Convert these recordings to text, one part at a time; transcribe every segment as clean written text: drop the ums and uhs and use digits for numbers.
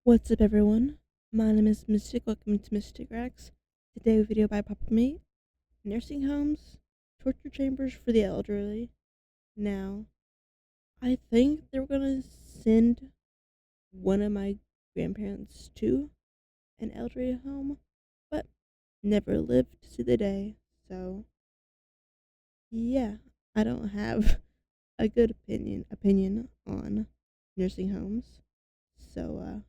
What's up, everyone? My name is Mistic. Welcome to Mistic Rex. Today, a video by Papa Me: nursing homes, torture chambers for the elderly. Now, I think they were gonna send one of my grandparents to an elderly home, but never lived to see the day. So, yeah, I don't have a good opinion on nursing homes. So,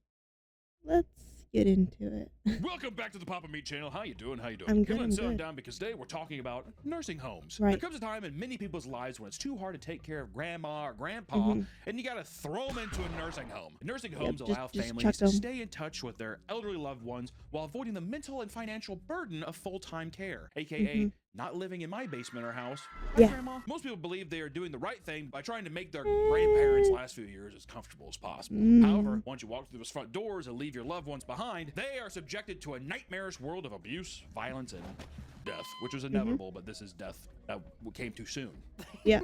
let's get into it. Welcome back to the Papa Meat channel. How you doing? How you doing? I'm Come good, on, I'm sit on good. down because today we're talking about nursing homes. Right. There comes a time in many people's lives when it's too hard to take care of grandma or grandpa, Mhm. and you gotta throw them into a nursing home. Nursing Yep, homes allow just families chuck to 'em. stay in touch with their elderly loved ones while avoiding the mental and financial burden of full-time care, aka not living in my basement or house. Hi, Yeah. Grandma. Most people believe they are doing the right thing by trying to make their grandparents' last few years as comfortable as possible. However, once you walk through those front doors and leave your loved ones behind, they are subjected to a nightmarish world of abuse, violence, and death, which was inevitable, but this is death that came too soon. Yeah.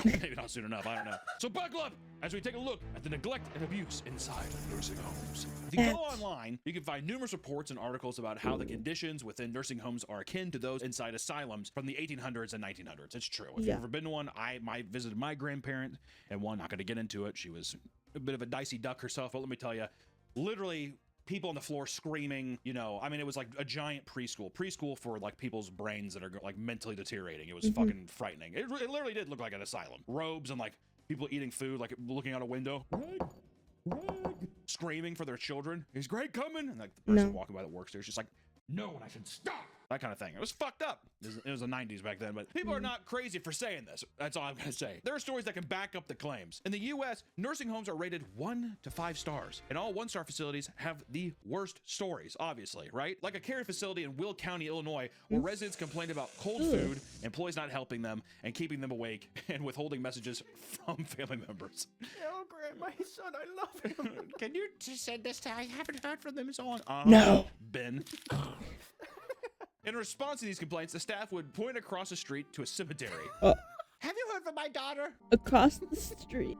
Maybe not soon enough, I don't know. So buckle up as we take a look at the neglect and abuse inside nursing homes. If you go online, you can find numerous reports and articles about how the conditions within nursing homes are akin to those inside asylums from the 1800s and 1900s. It's true. If you've ever been to one, I visited my grandparent, and one, not going to get into it. She was a bit of a dicey duck herself, but let me tell you, literally people on the floor screaming, you know, I mean, it was like a giant preschool for like people's brains that are like mentally deteriorating. It was fucking frightening. It literally did look like an asylum. Robes and like people eating food, like looking out a window, screaming for their children. Is Greg coming? And like the person walking by the work stairs just like, no, and I should stop. That kind of thing. It was fucked up. It was the 90s back then, but people are not crazy for saying this. That's all I'm going to say. There are stories that can back up the claims. In the U.S., nursing homes are rated 1 to 5 stars, and all 1-star facilities have the worst stories, obviously, right? Like a care facility in Will County, Illinois, where residents complained about cold food, employees not helping them, and keeping them awake, and withholding messages from family members. Oh, Grant, my son, I love him. Can you just send this to? I haven't heard from them so long. No. Ben. In response to these complaints, the staff would point across the street to a cemetery. Have you heard from my daughter? Across the street.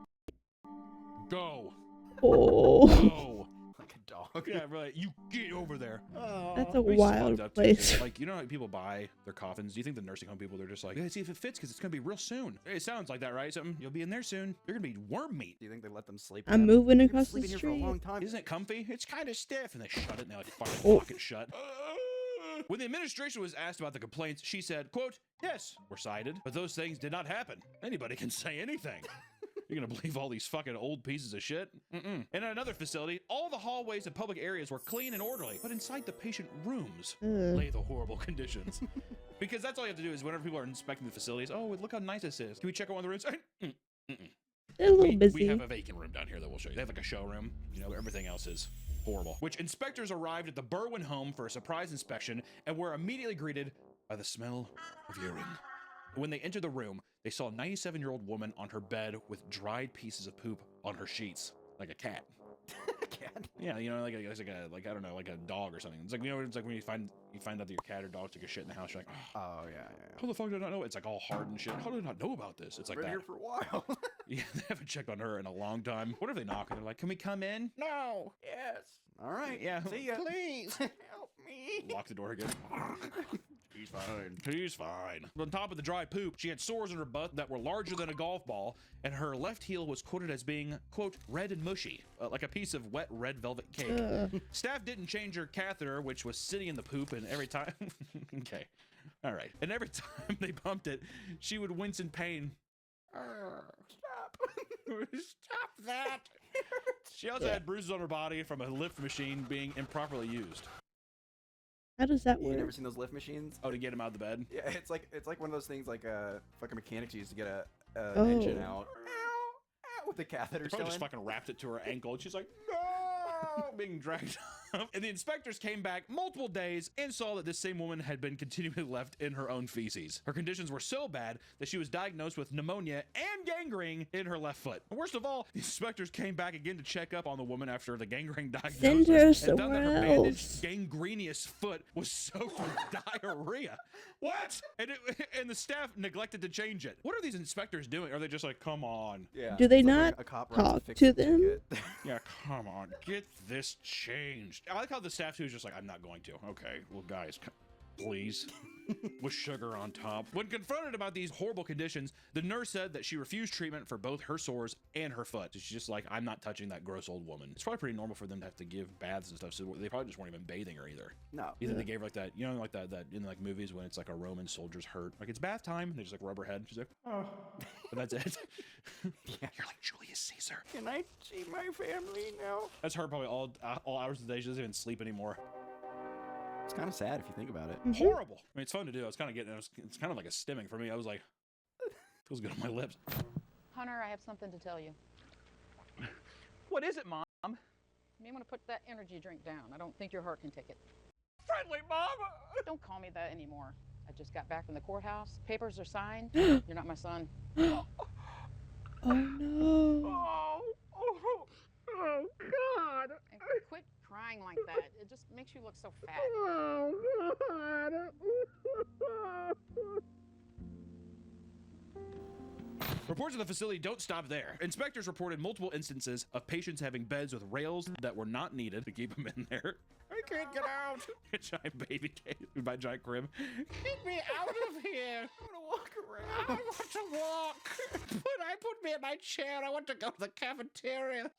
Go. Oh. Go. Like a dog. Yeah, really. You get over there. That's a It's fucked wild up, too. place. Like, you know how people buy their coffins? Do you think the nursing home people, they're just like, let's see if it fits because it's going to be real soon. It sounds like that, right? Something, you'll be in there soon. You're going to be worm meat. Do you think they let them sleep? I'm in them? moving You've been across the sleeping here for a street. long time. Isn't it comfy? It's kind of stiff. And they shut it and they like fucking lock it shut. When the administration was asked about the complaints, she said, quote, yes, we're cited, but those things did not happen. Anybody can say anything. You're gonna believe all these fucking old pieces of shit? And in another facility, all the hallways and public areas were clean and orderly, but inside the patient rooms lay the horrible conditions. Because that's all you have to do is whenever people are inspecting the facilities, oh, look how nice this is. Can we check out one of the rooms? They're a little busy. We have a vacant room down here that we'll show you. They have like a showroom. You know, everything else is horrible. Which inspectors arrived at the Berwyn home for a surprise inspection and were immediately greeted by the smell of urine. When they entered the room, they saw a 97-year-old woman on her bed with dried pieces of poop on her sheets, like a cat. Cat. Yeah, you know, like I don't know, like a dog or something. It's like, you know, it's like when you find out that your cat or dog took a shit in the house, you're like, Oh, yeah. how the fuck did I not know? It's like all hard and shit. How did I not know about this? It's like Been that. here for a while. Yeah, they haven't checked on her in a long time. What if they knock and they're like, can we come in? No. Yes. All right. Yeah. See ya. Please. Help me. Lock the door again. He's fine. He's fine. On top of the dry poop, she had sores on her butt that were larger than a golf ball, and her left heel was quoted as being, quote, red and mushy, like a piece of wet red velvet cake. Staff didn't change her catheter, which was sitting in the poop, and every time... Okay. All right. And every time they pumped it, she would wince in pain. Stop. Stop that. She also had bruises on her body from a lift machine being improperly used. How does that You work? never seen those lift machines? Oh, to get him out of the bed? Yeah, it's like one of those things like fucking mechanics use to get an engine out. Ow, with the catheter They still probably just in. fucking wrapped it to her ankle, and she's like, no, being dragged up. And the inspectors came back multiple days and saw that this same woman had been continually left in her own feces. Her conditions were so bad that she was diagnosed with pneumonia and gangrene in her left foot. And worst of all, the inspectors came back again to check up on the woman after the gangrene diagnosis. Send her and found that somewhere her else. bandaged, gangrenous foot was soaked with diarrhea. What? And the staff neglected to change it. What are these inspectors doing? Are they just like, come on? Yeah. Do they it's like when not a cop writes a talk fix to it them? ticket. Yeah, come on. Get this changed. I like how the staff too is just like, I'm not going to. Okay, well guys, please. With sugar on top. When confronted about these horrible conditions, the nurse said that she refused treatment for both her sores and her foot. So she's just like, I'm not touching that gross old woman. It's probably pretty normal for them to have to give baths and stuff, so they probably just weren't even bathing her either. No. Either they gave her like that, you know, like that in like movies when it's like a Roman soldier's hurt, like it's bath time, and they just like rub her head. She's like, oh, and that's it. Yeah. You're like Julius Caesar. Can I see my family now? That's her probably all hours of the day. She doesn't even sleep anymore. It's kind of sad if you think about it. Horrible. I mean, it's fun to do. I was kind of getting, it's kind of like a stimming for me. I was like, feels good on my lips. Hunter, I have something to tell you. What is it, Mom? You may want to put that energy drink down. I don't think your heart can take it. Friendly, Mom! Don't call me that anymore. I just got back from the courthouse. Papers are signed. You're not my son. Oh no. Oh, God! And quit crying like that. It just makes you look so fat. Oh, God! Reports of the facility don't stop there. Inspectors reported multiple instances of patients having beds with rails that were not needed to keep them in there. I can't get out. A giant baby cage by a giant crib. Get me out of here! I want to walk around. I want to walk! Put me in my chair. I want to go to the cafeteria.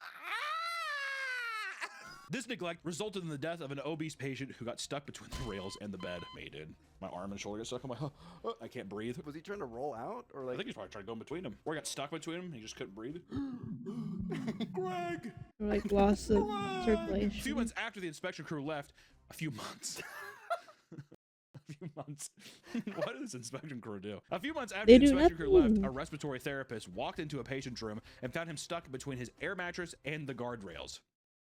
This neglect resulted in the death of an obese patient who got stuck between the rails and the bed. Me, dude. My arm and shoulder got stuck. I'm like, I can't breathe. Was he trying to roll out or I like? think he's probably trying to go in between them. Or he got stuck between them and he just couldn't breathe. Greg! Or like loss of A circulation. few months after the inspection crew left, a few months. A few months. What did this inspection crew do? A few months after They the do inspection crew left, nothing. a respiratory therapist walked into a patient's room and found him stuck between his air mattress and the guardrails.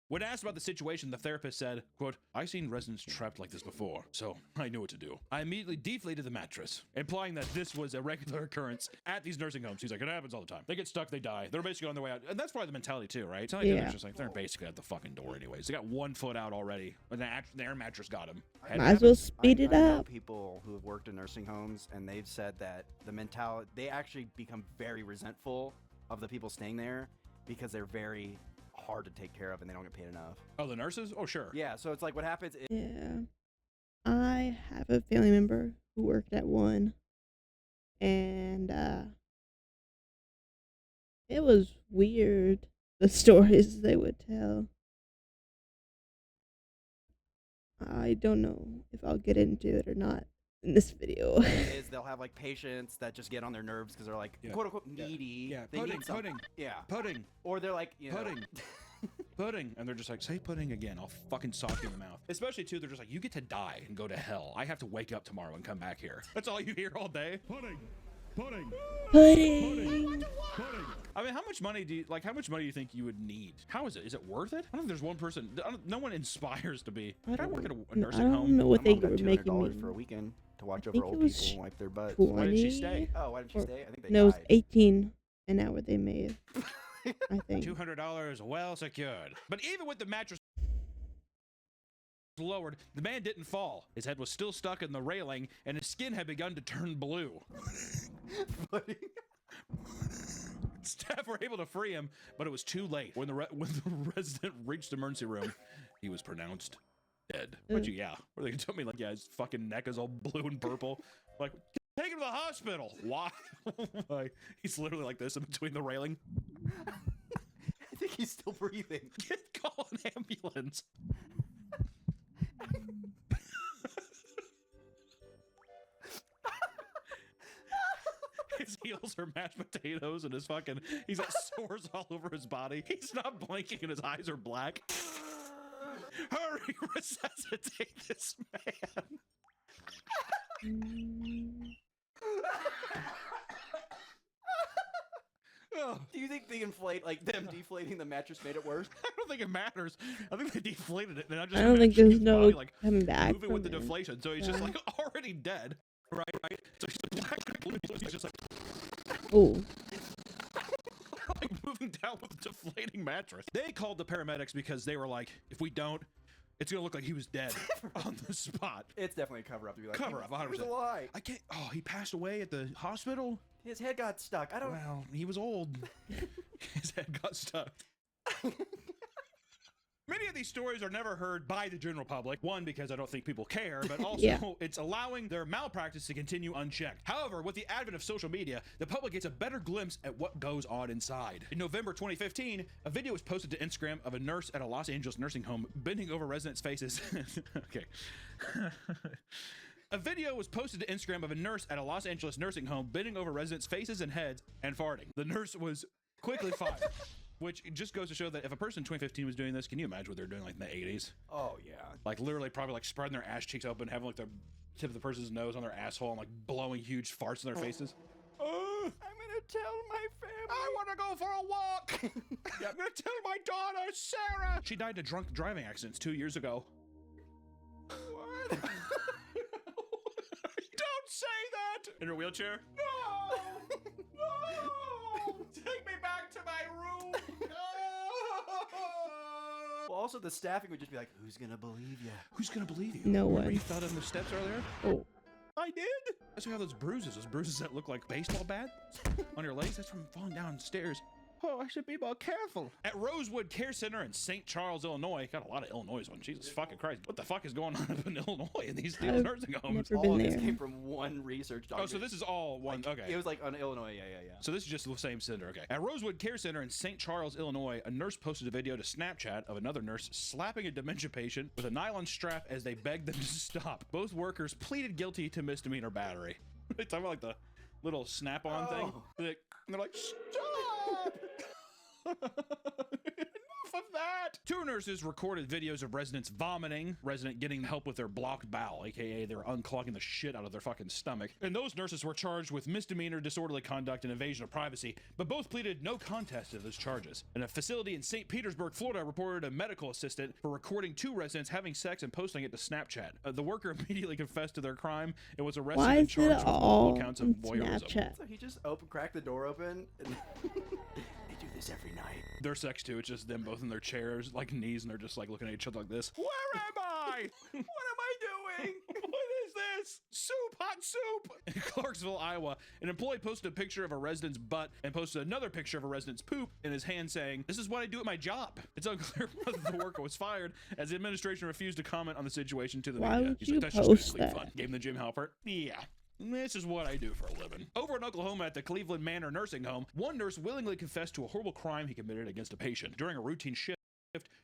When asked about the situation, the therapist said, quote, I've seen residents trapped like this before, so I knew what to do. I immediately deflated the mattress, implying that this was a regular occurrence at these nursing homes. He's like, it happens all the time. They get stuck, they die. They're basically on their way out. And that's probably the mentality too, right? It's not like Yeah. they're just like, they're basically at the fucking door anyways. They got 1 foot out already, and the air mattress got him. Might as well speed it I know up. people who have worked in nursing homes, and they've said that the mentality, they actually become very resentful of the people staying there because they're very hard to take care of and they don't get paid enough. Oh, the nurses? Oh, sure. Yeah, so it's like what happens is Yeah. I have a family member who worked at one, and it was weird, the stories they would tell. I don't know if I'll get into it or not in this video. is they'll have like patients that just get on their nerves because they're like Yeah. quote unquote needy. Yeah, They pudding, need some- pudding, Yeah. pudding, Or they're like, you know, pudding. Pudding, and they're just like, say pudding again, I'll fucking sock you in the mouth. Especially too, they're just like, you get to die and go to hell. I have to wake up tomorrow and come back here. That's all you hear all day. Pudding, pudding, Pudding. pudding. I mean, how much money do you think you would need? How is it? Is it worth it? I don't think there's one person. No one inspires to be. I Can I work at a I nursing don't home? know what my they mom got were making $200 me. for a weekend to watch I over think old it was people and wipe their butts. 20. Why did she stay? Oh, why didn't she or- stay? I think they No, it was died. 18 an hour they made. I think. $200 well secured. But even with the mattress lowered, the man didn't fall. His head was still stuck in the railing, and his skin had begun to turn blue. Pudding. Staff were able to free him, but it was too late. When the resident reached the emergency room, he was pronounced dead. But yeah, where they told me like, yeah, his fucking neck is all blue and purple. Like, take him to the hospital. Why? Like, he's literally like this in between the railing. I think he's still breathing. Call an ambulance. His heels are mashed potatoes and his fucking, he's got sores all over his body. He's not blinking and his eyes are black. Hurry, resuscitate this man. Oh, Do you think them deflating the mattress made it worse? I don't think it matters. I think they deflated it. And I just I don't think imagine there's his no body, like, coming back moving from with the it. deflation. So he's just Yeah. like already dead. Right. So he's just like, Oh, like moving down with a deflating mattress. They called the paramedics because they were like, if we don't, it's gonna look like he was dead on the spot. It's definitely a cover up to be like Cover up, It was 100%. a lie. I can't. Oh, he passed away at the hospital. His head got stuck. I don't. Well, he was old. His head got stuck. Many of these stories are never heard by the general public. One, because I don't think people care, but also Yeah. it's allowing their malpractice to continue unchecked. However, with the advent of social media, the public gets a better glimpse at what goes on inside. In November 2015, a video was posted to Instagram of a nurse at a Los Angeles nursing home bending over residents' faces. Okay. A video was posted to Instagram of a nurse at a Los Angeles nursing home bending over residents' faces and heads and farting. The nurse was quickly fired. Which just goes to show that if a person in 2015 was doing this, can you imagine what they're doing like in the 80s? Oh yeah. Like literally probably like spreading their ass cheeks open, having like the tip of the person's nose on their asshole and like blowing huge farts in their faces. I'm gonna tell my family. I want to go for a walk. I'm gonna tell my daughter, Sarah. She died in drunk driving accidents 2 years ago. What? Don't say that! In her wheelchair? No! No! Take me back to my room. Well, also the staffing would just be like, "Who's gonna believe you?" Who's gonna believe you? No Remember one. you fell down the steps earlier? Oh. I did. That's how those bruises that look like baseball bats on your legs. That's from falling downstairs. Oh, I should be more careful. At Rosewood Care Center in St. Charles, Illinois, got a lot of Illinois on. Jesus fucking Christ, what the fuck is going on up in Illinois in these I've nursing homes? never All been of this there. came from one research document. Oh, so this is all one. Like, Okay. It was like on Illinois. Yeah. So this is just the same center. Okay. At Rosewood Care Center in St. Charles, Illinois, a nurse posted a video to Snapchat of another nurse slapping a dementia patient with a nylon strap as they begged them to stop. Both workers pleaded guilty to misdemeanor battery. They talk about like the little snap-on thing. Oh. And they're like, stop! Enough of that! Two nurses recorded videos of residents vomiting, resident getting help with their blocked bowel, aka they're unclogging the shit out of their fucking stomach. And those nurses were charged with misdemeanor, disorderly conduct, and invasion of privacy, but both pleaded no contest to those charges. And a facility in St. Petersburg, Florida reported a medical assistant for recording two residents having sex and posting it to Snapchat. The worker immediately confessed to their crime and was arrested Why and is charged it with all multiple counts of on voyeurism. Snapchat? So he just cracked the door open, and they do this every night. Their sex too, it's just them both in their chairs, like knees, and they're just like looking at each other like this. Where am I? What am I doing? What is this? Soup, hot soup! In Clarksville, Iowa, an employee posted a picture of a resident's butt and posted another picture of a resident's poop in his hand saying, "This is what I do at my job." It's unclear whether the worker was fired, as the administration refused to comment on the situation to the Why media. would He's you like, "That's just post basically that?" fun." Gave him the Jim Halpert. Yeah. This is what I do for a living. Over in Oklahoma at the Cleveland Manor Nursing Home, one nurse willingly confessed to a horrible crime he committed against a patient. During a routine shift,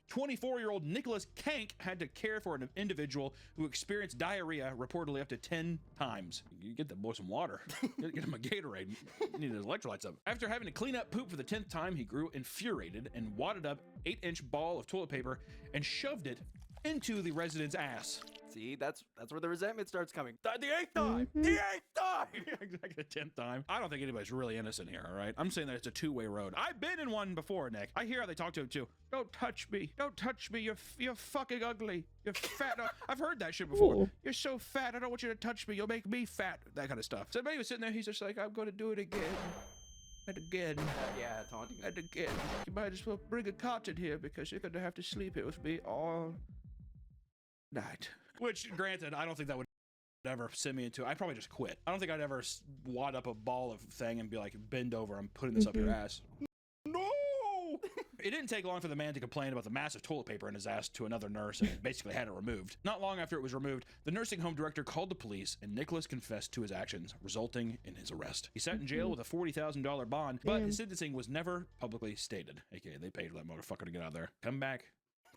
24-year-old Nicholas Kank had to care for an individual who experienced diarrhea reportedly up to 10 times. You get that boy some water. Get him a Gatorade. Need his electrolytes up. After having to clean up poop for the 10th time, he grew infuriated and wadded up 8-inch ball of toilet paper and shoved it into the resident's ass. See, that's where the resentment starts coming. The 8th time! The 8th time! Exactly, the 10th time. I don't think anybody's really innocent here, all right? I'm saying that it's a two-way road. I've been in one before, Nick. I hear how they talk to him, too. Don't touch me. Don't touch me. You're fucking ugly. You're fat. I've heard that shit before. Ooh. You're so fat. I don't want you to touch me. You'll make me fat. That kind of stuff. So he was sitting there. He's just like, I'm going to do it again. And again. Yeah, taunting. And again. You might as well bring a cot in here because you're going to have to sleep here with me all night. Which, granted, I don't think that would ever send me into. I'd probably just quit. I don't think I'd ever wad up a ball of thing and be like, bend over, I'm putting this up your ass. No! It didn't take long for the man to complain about the massive toilet paper in his ass to another nurse and basically had it removed. Not long after it was removed, the nursing home director called the police and Nicholas confessed to his actions, resulting in his arrest. He sat in jail with a $40,000 bond, but his sentencing was never publicly stated. AKA, they paid for that motherfucker to get out of there. Come back.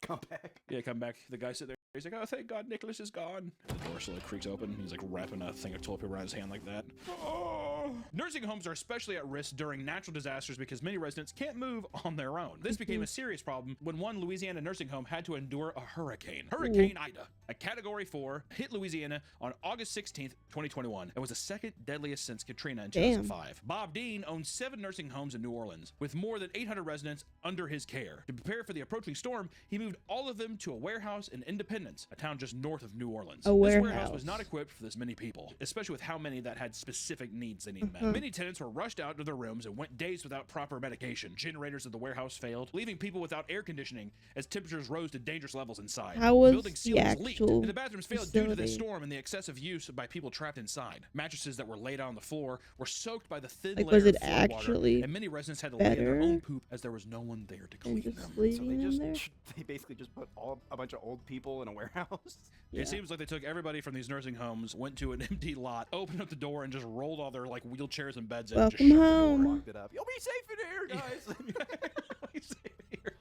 Come back. Yeah, come back. The guy sitting there. He's like, oh, thank God Nicholas is gone. The door slowly creaks open. He's like wrapping a thing of toilet paper around his hand like that. Oh. Nursing homes are especially at risk during natural disasters because many residents can't move on their own. This became a serious problem when one Louisiana nursing home had to endure a hurricane. Hurricane Ida, a Category 4, hit Louisiana on August 16th, 2021, and was the second deadliest since Katrina in 2005. Bob Dean owns 7 nursing homes in New Orleans, with more than 800 residents under his care. To prepare for the approaching storm, he moved all of them to a warehouse in Independence, a town just north of New Orleans. This warehouse was not equipped for this many people, especially with how many that had specific needs they need met. Many tenants were rushed out to their rooms and went days without proper medication. Generators of the warehouse failed, leaving people without air conditioning as temperatures rose to dangerous levels inside. How was Building the ceilings leaked, actual and the bathrooms failed due to the facility? storm and the excessive use by people trapped inside. Mattresses that were laid out on the floor were soaked by the thin Like, layer was it of flood water, actually and many residents had to lay in their better own poop as there was no one there to and clean just them. So leaving they them just there? they basically just put a bunch of old people in a warehouse. Yeah. It seems like they took everybody from these nursing homes, went to an empty lot, opened up the door, and just rolled all their like wheelchairs and beds in and just Welcome shut the door. home. Locked it up. You'll be safe in here,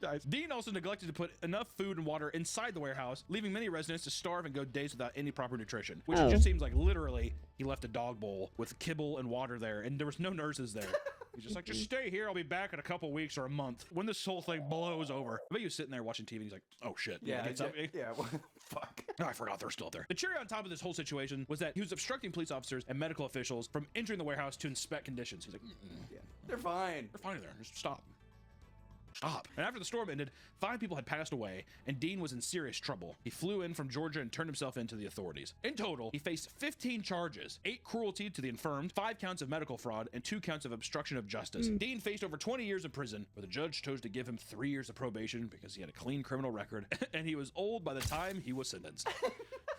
guys. Dean also neglected to put enough food and water inside the warehouse, leaving many residents to starve and go days without any proper nutrition, which Oh. just seems like literally he left a dog bowl with kibble and water there, and there was no nurses there. He's just like, just stay here. I'll be back in a couple weeks or a month when this whole thing blows over. I bet he was sitting there watching TV and he's like, oh shit. Yeah, Gets up. yeah. Fuck. Oh, I forgot they're still there. The cherry on top of this whole situation was that he was obstructing police officers and medical officials from entering the warehouse to inspect conditions. He's like, Yeah, they're fine. they're fine in there. Just stop. Stop. And after the storm ended, 5 people had passed away, and Dean was in serious trouble. He flew in from Georgia and turned himself in to the authorities. In total, he faced 15 charges, 8 cruelty to the infirmed, 5 counts of medical fraud, and 2 counts of obstruction of justice. Dean faced over 20 years in prison, but the judge chose to give him 3 years of probation because he had a clean criminal record, and he was old by the time he was sentenced.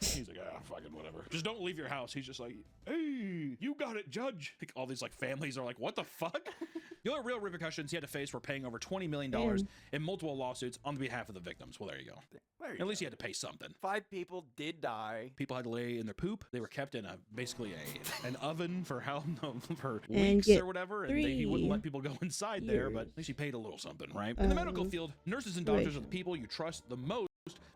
He's like, ah, fucking whatever. Just don't leave your house. He's just like, hey, you got it, judge. Like, all these like families are like, what the fuck? The only real repercussions he had to face were paying over $20 million in multiple lawsuits on behalf of the victims. Well, there you go. There you At least go. he had to pay something. 5 people did die. People had to lay in their poop. They were kept in basically an oven for for And weeks get or whatever, and he wouldn't let people go inside there. But at least he paid a little something, right? In the medical field, nurses and doctors are the people you trust the most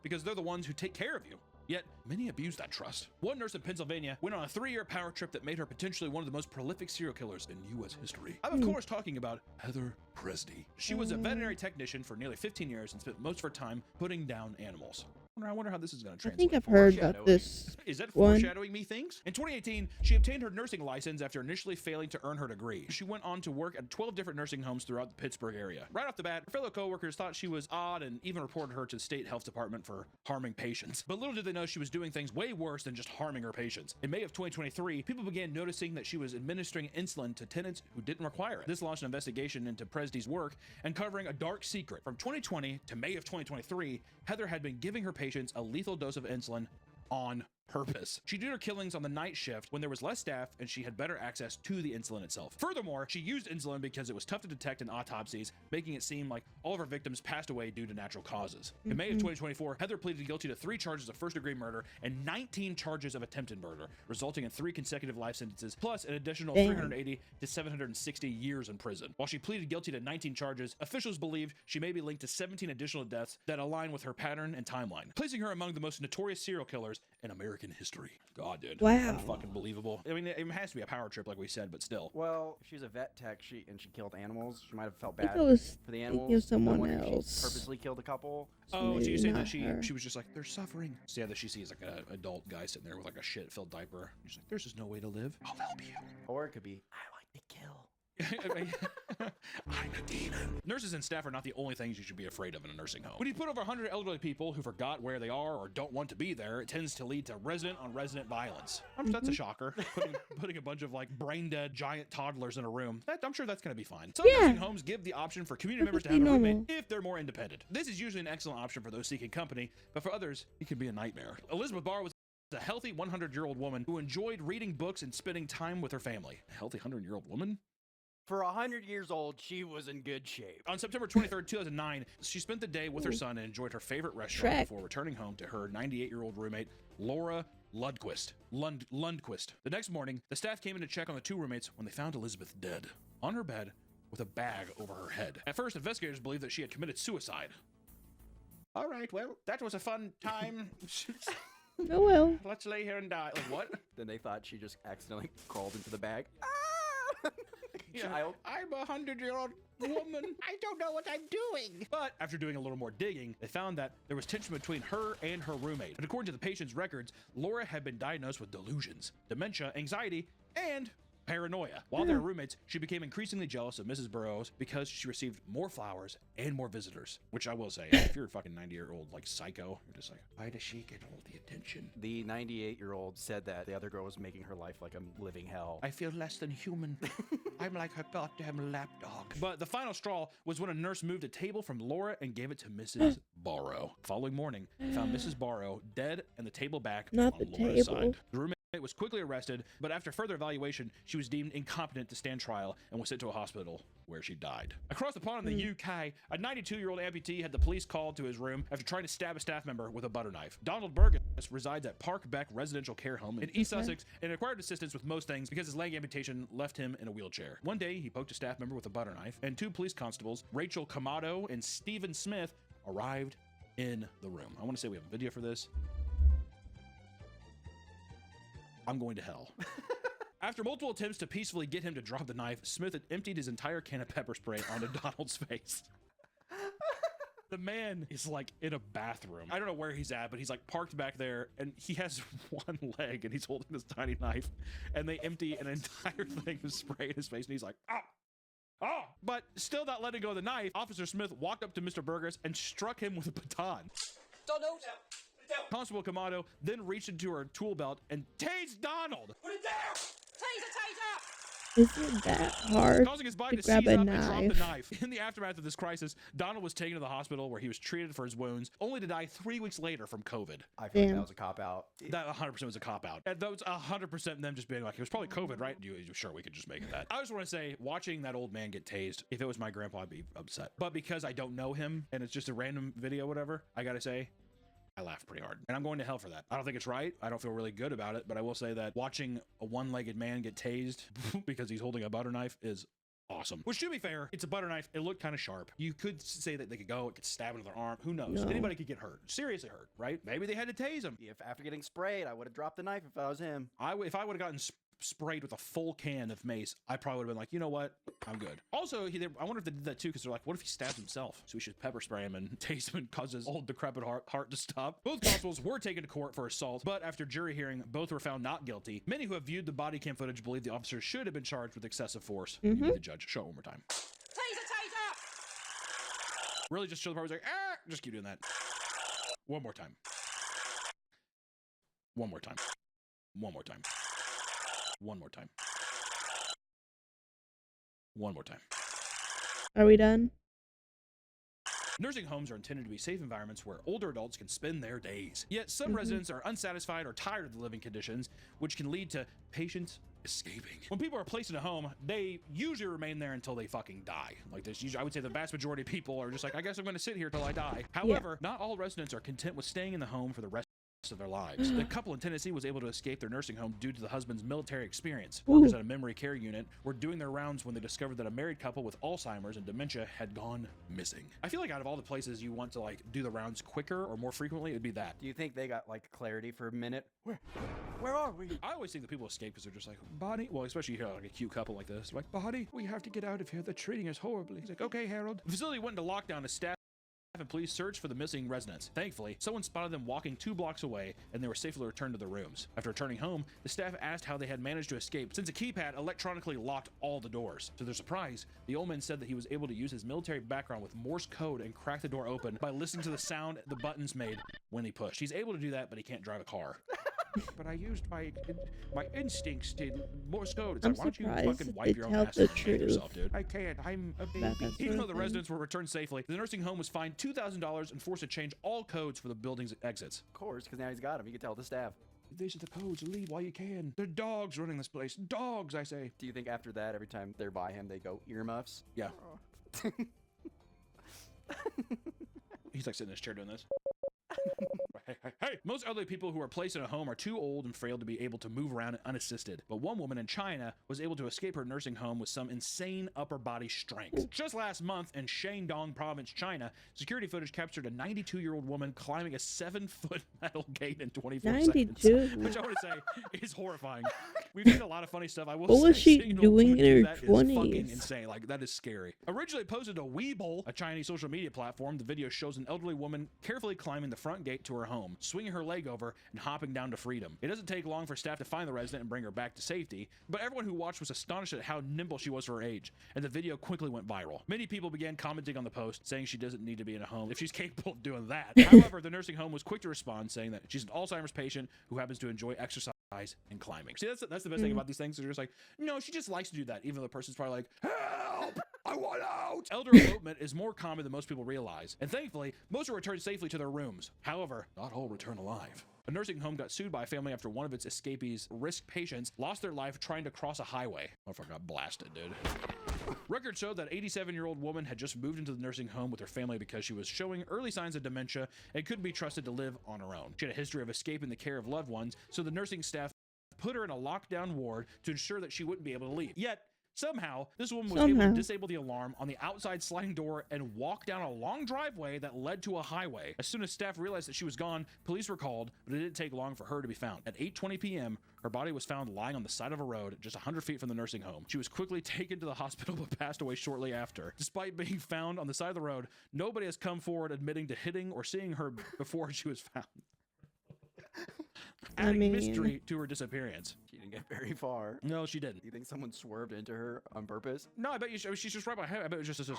because they're the ones who take care of you. Yet, many abuse that trust. One nurse in Pennsylvania went on a 3-year power trip that made her potentially one of the most prolific serial killers in U.S. history. I'm, of course, talking about Heather Presty. She was a veterinary technician for nearly 15 years and spent most of her time putting down animals. I wonder how this is going to I translate. think I've heard about Foreshadowing. this. Is that one. foreshadowing me things? In 2018, she obtained her nursing license after initially failing to earn her degree. She went on to work at 12 different nursing homes throughout the Pittsburgh area. Right off the bat, her fellow coworkers thought she was odd and even reported her to the state health department for harming patients. But little did they know she was doing things way worse than just harming her patients. In May of 2023, people began noticing that she was administering insulin to tenants who didn't require it. This launched an investigation into Presdy's work, uncovering a dark secret. From 2020 to May of 2023, Heather had been giving her patients a lethal dose of insulin on purpose. She did her killings on the night shift when there was less staff and she had better access to the insulin itself. Furthermore, she used insulin because it was tough to detect in autopsies, making it seem like all of her victims passed away due to natural causes. In May of 2024, Heather pleaded guilty to 3 charges of first-degree murder and 19 charges of attempted murder, resulting in 3 consecutive life sentences, plus an additional 380 to 760 years in prison. While she pleaded guilty to 19 charges, officials believe she may be linked to 17 additional deaths that align with her pattern and timeline, placing her among the most notorious serial killers in American history. God, dude. Wow. Unfucking believable. I mean, it has to be a power trip, like we said, but still. Well, if she's a vet tech, she killed animals. She might have felt I think bad I was for the thinking animals. of someone I wonder if she else. purposely killed a couple. Oh, so maybe you say not that her. she was just like, they're suffering. So yeah, that she sees like an adult guy sitting there with like a shit-filled diaper. She's like, there's just no way to live. I'll help you. Or it could be, I like to kill. I'm a demon. Nurses and staff are not the only things you should be afraid of in a nursing home. When you put over 100 elderly people who forgot where they are or don't want to be there, it tends to lead to resident-on-resident violence. That's a shocker. Putting a bunch of like brain-dead giant toddlers in a room. I'm sure that's going to be fine. Some nursing homes give the option for community members to have a Perfectly roommate normal. if they're more independent. This is usually an excellent option for those seeking company, but for others, it can be a nightmare. Elizabeth Barr was a healthy 100-year-old woman who enjoyed reading books and spending time with her family. A healthy 100-year-old woman? For 100 years old, she was in good shape. On September 23rd, 2009, she spent the day with her son and enjoyed her favorite restaurant Shrek. before returning home to her 98-year-old roommate, Laura Lundquist. Lundquist. The next morning, the staff came in to check on the 2 roommates when they found Elizabeth dead, on her bed, with a bag over her head. At first, investigators believed that she had committed suicide. All right, well, that was a fun time. Oh well. Let's lay here and die. Like, what? Then they thought she just accidentally crawled into the bag. Yeah, Child. I'm a 100-year-old woman. I don't know what I'm doing. But after doing a little more digging, they found that there was tension between her and her roommate. And according to the patient's records, Laura had been diagnosed with delusions, dementia, anxiety, and Paranoia. While they were roommates, she became increasingly jealous of Mrs. Burroughs because she received more flowers and more visitors. Which I will say, if you're a fucking 90-year-old like psycho, you're just like, why does she get all the attention? The 98-year-old said that the other girl was making her life like a living hell. I feel less than human. I'm like her goddamn lapdog. But the final straw was when a nurse moved a table from Laura and gave it to Mrs. Barrow. Following morning, they found Mrs. Barrow dead and the table back Not on the Laura's table. side. The roommate was quickly arrested, but after further evaluation, she was deemed incompetent to stand trial and was sent to a hospital where she died. Across the pond in the UK, a 92-year-old amputee had the police called to his room after trying to stab a staff member with a butter knife. Donald Burgess resides at Park Beck Residential Care Home in East Sussex and acquired assistance with most things because his leg amputation left him in a wheelchair. One day, he poked a staff member with a butter knife, and 2 police constables, Rachel Kamado and Stephen Smith, arrived in the room. I want to say we have a video for this. I'm going to hell. After multiple attempts to peacefully get him to drop the knife, Smith had emptied his entire can of pepper spray onto Donald's face. The man is like in a bathroom. I don't know where he's at, but he's like parked back there and he has one leg and he's holding this tiny knife and they empty an entire thing of spray in his face and he's like, ah! Oh, but still not letting go of the knife, Officer Smith walked up to Mr. Burgess and struck him with a baton. Donald! Constable Kamado then reached into her tool belt and tased Donald. Put it down! Taser, taser! Isn't that hard Causing his body to to grab seize a up and drop the knife? knife. In the aftermath of this crisis, Donald was taken to the hospital where he was treated for his wounds, only to die 3 weeks later from COVID. I feel like Damn. that was a cop-out. That 100% was a cop-out. And that was 100% them just being like, it was probably COVID, right? Sure, we could just make it that. I just want to say, watching that old man get tased, if it was my grandpa, I'd be upset. But because I don't know him, and it's just a random video, whatever, I gotta say, I laughed pretty hard. And I'm going to hell for that. I don't think it's right. I don't feel really good about it, but I will say that watching a one-legged man get tased because he's holding a butter knife is awesome. Which, to be fair, it's a butter knife. It looked kind of sharp. You could say that they could go, it could stab into their arm. Who knows? No. Anybody could get hurt. Seriously hurt, right? Maybe they had to tase him. If after getting sprayed, I would have dropped the knife if I was him. If I would have gotten sprayed with a full can of mace, I probably would have been like, you know what? I'm good. Also, I wonder if they did that too, because they're like, what if he stabs himself? So we should pepper spray him and tase him and cause his old decrepit heart to stop. Both constables were taken to court for assault, but after jury hearing, both were found not guilty. Many who have viewed the body cam footage believe the officers should have been charged with excessive force. You be the judge. Show it one more time. Taser, taser! Really just show the part where it's like, ah! Just keep doing that. One more time. One more time. One more time. One more time. One more time. Are we done? Nursing homes are intended to be safe environments where older adults can spend their days. Yet some residents are unsatisfied or tired of the living conditions, which can lead to patients escaping. When people are placed in a home, they usually remain there until they fucking die. Like this, usually, I would say the vast majority of people are just like, I guess I'm going to sit here till I die. However, not all residents are content with staying in the home for the rest of their lives. The couple in Tennessee was able to escape their nursing home due to the husband's military experience. Workers at a memory care unit were doing their rounds when they discovered that a married couple with Alzheimer's and dementia had gone missing. I feel like out of all the places you want to like do the rounds quicker or more frequently, it'd be that. Do you think they got like clarity for a minute? Where are we? I always think that people escape because they're just like, Bonnie, well, especially you hear like a cute couple like this, like, Bonnie, we have to get out of here. They're treating us horribly. He's like, okay, Harold. The facility went into lockdown as staff and police searched for the missing residents. Thankfully, someone spotted them walking 2 blocks away and they were safely returned to their rooms. After returning home, the staff asked how they had managed to escape since a keypad electronically locked all the doors. To their surprise, the old man said that he was able to use his military background with Morse code and crack the door open by listening to the sound the buttons made when he pushed. He's able to do that, but he can't drive a car. But I used my instincts to Morse code. It's I'm like, why don't you surprised fucking that wipe they your own tell ass the and shave truth. yourself, dude? I can't. I'm a baby. About that Even sort though of the thing. residents were returned safely, the nursing home was fined $2,000 and forced to change all codes for the building's exits. Of course, because now he's got him. You can tell the staff. These are the codes. Leave while you can. There are dogs running this place. Dogs, I say. Do you think after that, every time they're by him, they go earmuffs? Yeah. He's like sitting in his chair doing this. Hey! Most elderly people who are placed in a home are too old and frail to be able to move around unassisted. But one woman in China was able to escape her nursing home with some insane upper body strength. Just last month in Shandong province, China, security footage captured a 92-year-old woman climbing a 7-foot metal gate in 24 seconds. 92? Which I want to say is horrifying. We've seen a lot of funny stuff. I will What say was she seeing an old doing woman in do her that is fucking 20s? insane. Like, that is scary. Originally posted to Weibo, a Chinese social media platform, the video shows an elderly woman carefully climbing the front gate to her home, swinging her her leg over and hopping down to freedom. It doesn't take long for staff to find the resident and bring her back to safety, but everyone who watched was astonished at how nimble she was for her age, and the video quickly went viral. Many people began commenting on the post, saying she doesn't need to be in a home if she's capable of doing that. However, the nursing home was quick to respond, saying that she's an Alzheimer's patient who happens to enjoy exercise and climbing. See, that's the best thing about these things. They're just like, no, she just likes to do that, even though the person's probably like, help, I want out. Elder elopement is more common than most people realize, and thankfully, most are returned safely to their rooms. However, not all return alive. A nursing home got sued by a family after one of its escapees' risk patients lost their life trying to cross a highway. Motherfucker got blasted, dude. Records showed that 87-year-old woman had just moved into the nursing home with her family because she was showing early signs of dementia and couldn't be trusted to live on her own. She had a history of escaping the care of loved ones, so the nursing staff put her in a lockdown ward to ensure that she wouldn't be able to leave. Yet, somehow, this woman was able to disable the alarm on the outside sliding door and walk down a long driveway that led to a highway. As soon as staff realized that she was gone, police were called, but it didn't take long for her to be found. At 8:20 p.m., her body was found lying on the side of a road just 100 feet from the nursing home. She was quickly taken to the hospital but passed away shortly after. Despite being found on the side of the road, nobody has come forward admitting to hitting or seeing her before she was found. Adding mystery to her disappearance. She didn't get very far. No, she didn't. Do you think someone swerved into her on purpose? No, I bet you she's just right behind. I bet it was just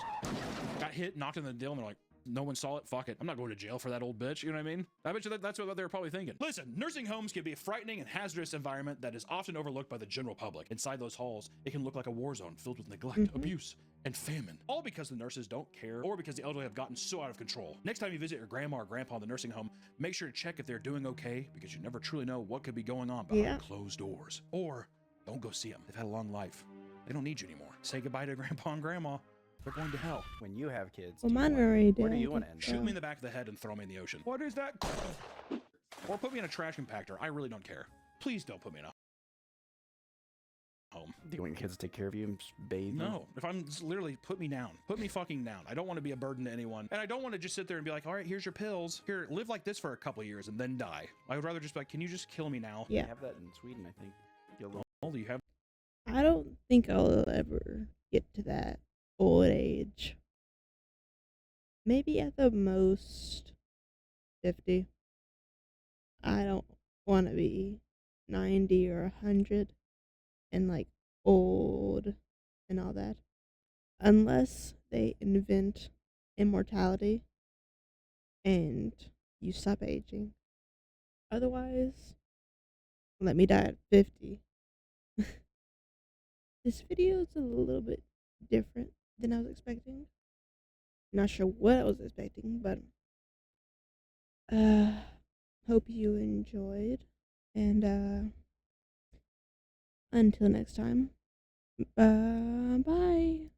got hit, knocked in the deal, and they're like, no one saw it. Fuck it. I'm not going to jail for that old bitch. You know what I mean? I bet you that's what they were probably thinking. Listen, nursing homes can be a frightening and hazardous environment that is often overlooked by the general public. Inside those halls, it can look like a war zone filled with neglect, abuse, and famine. All because the nurses don't care or because the elderly have gotten so out of control. Next time you visit your grandma or grandpa in the nursing home, make sure to check if they're doing okay, because you never truly know what could be going on behind closed doors. Or don't go see them. They've had a long life. They don't need you anymore. Say goodbye to grandpa and grandma. They're going to hell. When you have kids, Well, mine already where do did. you want to end? Shoot me in the back of the head and throw me in the ocean. What is that? Or put me in a trash compactor. I really don't care. Please don't put me in a home. Do you want your kids to take care of you and just bathe you? No. If I'm just literally, put me down. Put me fucking down. I don't want to be a burden to anyone. And I don't want to just sit there and be like, all right, here's your pills. Here, live like this for a couple of years and then die. I would rather just be like, can you just kill me now? Yeah. They have that in Sweden, I think. How old do you have? I don't think I'll ever get to that old age. Maybe at the most 50. I don't want to be 90 or 100 and like old and all that. Unless they invent immortality and you stop aging. Otherwise, let me die at 50. This video is a little bit different than I was expecting. Not sure what I was expecting, but hope you enjoyed. And until next time, bye.